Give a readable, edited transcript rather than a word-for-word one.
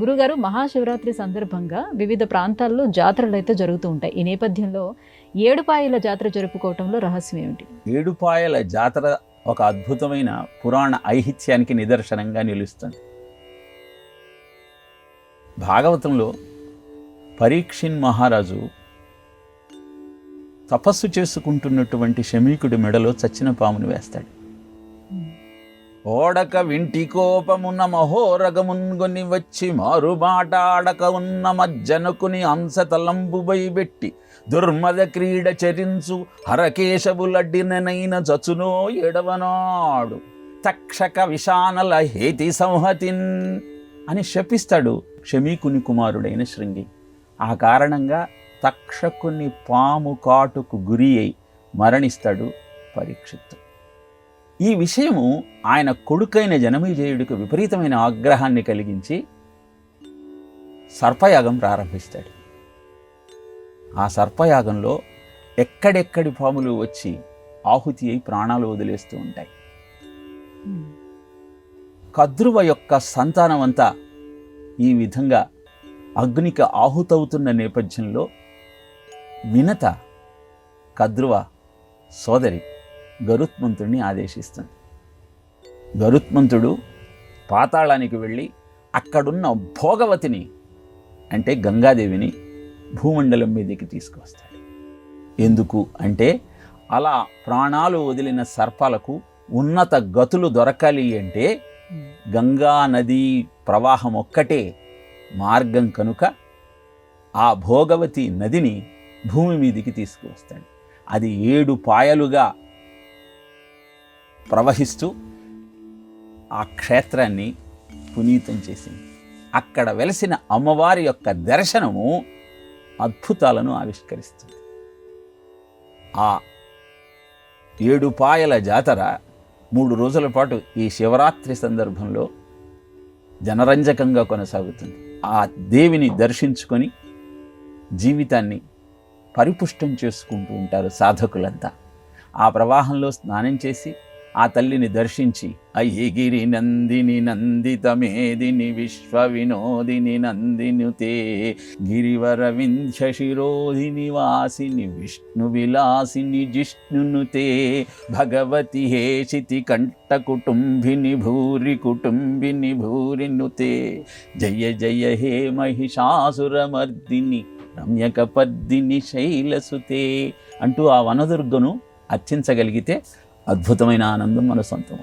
గురుగారు, మహాశివరాత్రి సందర్భంగా వివిధ ప్రాంతాల్లో జాతరలు అయితే జరుగుతూ ఉంటాయి. ఈ నేపథ్యంలో ఏడుపాయల జాతర జరుపుకోవటంలో రహస్యం ఏమిటి? ఏడుపాయల జాతర ఒక అద్భుతమైన పురాణ ఐహిత్యానికి నిదర్శనంగా నిలుస్తుంది. భాగవతంలో పరీక్షిన్ మహారాజు తపస్సు చేసుకుంటున్నటువంటి శమీకుడి మెడలో చచ్చిన పామును వేస్తాడు. ఓడక వింటి కోపమున్న మహోరగమున్గొని వచ్చి మారుమాటాడక ఉన్న మజ్జనకుని అంశతలంబుబై పెట్టి దుర్మద క్రీడ చరించు హరకేశవులడ్డిననైన చచునో ఎడవనాడు తక్షక విషానల హేతి సంహతిన్ అని శపిస్తాడు శమీకుని కుమారుడైన శృంగి. ఆ కారణంగా తక్షకుని పాము కాటుకు గురి అయి మరణిస్తాడు పరీక్షిత్తు. ఈ విషయము ఆయన కొడుకైన జనమేజయుడికి విపరీతమైన ఆగ్రహాన్ని కలిగించి సర్పయాగం ప్రారంభిస్తాడు. ఆ సర్పయాగంలో ఎక్కడెక్కడి పాములు వచ్చి ఆహుతి అయి ప్రాణాలు వదిలేస్తూ ఉంటాయి. కద్రువ యొక్క సంతానం అంతా ఈ విధంగా అగ్నికి ఆహుతవుతున్న నేపథ్యంలో వినత కద్రువ సోదరి గరుత్మంతుడిని ఆదేశిస్తుంది. గరుత్మంతుడు పాతాళానికి వెళ్ళి అక్కడున్న భోగవతిని అంటే గంగాదేవిని భూమండలం మీదకి తీసుకువస్తాడు. ఎందుకు అంటే అలా ప్రాణాలు వదిలిన సర్పాలకు ఉన్నత గతులు దొరకాలి అంటే గంగా నదీ ప్రవాహం ఒక్కటే మార్గం కనుక ఆ భోగవతి నదిని భూమి మీదికి తీసుకువస్తాడు. అది 7 పాయలుగా ప్రవహిస్తూ ఆ క్షేత్రాన్ని పునీతం చేసింది. అక్కడ వెలసిన అమ్మవారి యొక్క దర్శనము అద్భుతాలను ఆవిష్కరిస్తుంది. ఆ 7 పాయల జాతర 3 రోజుల పాటు ఈ శివరాత్రి సందర్భంలో జనరంజకంగా కొనసాగుతుంది. ఆ దేవిని దర్శించుకొని జీవితాన్ని పరిపుష్టం చేసుకుంటూ ఉంటారు సాధకులంతా. ఆ ప్రవాహంలో స్నానం చేసి ఆ తల్లిని దర్శించి అయ్యగిరి నందిని నందిత మేదిని విశ్వ వినోదిని నందినుతే గిరివర వింధ్య శిరోధిని వాసిని విష్ణు విలాసిని జిష్ణునుతే భగవతి హేషితి కంఠ కుటుంబిని భూరి కుటుంబిని భూరినుతే జయ జయ హే మహిషాసురమర్దిని రమ్యకపర్దిని శైలసుతే అంటూ ఆ వనదుర్గను అర్చించగలిగితే అద్భుతమైన ఆనందం మన సొంతం.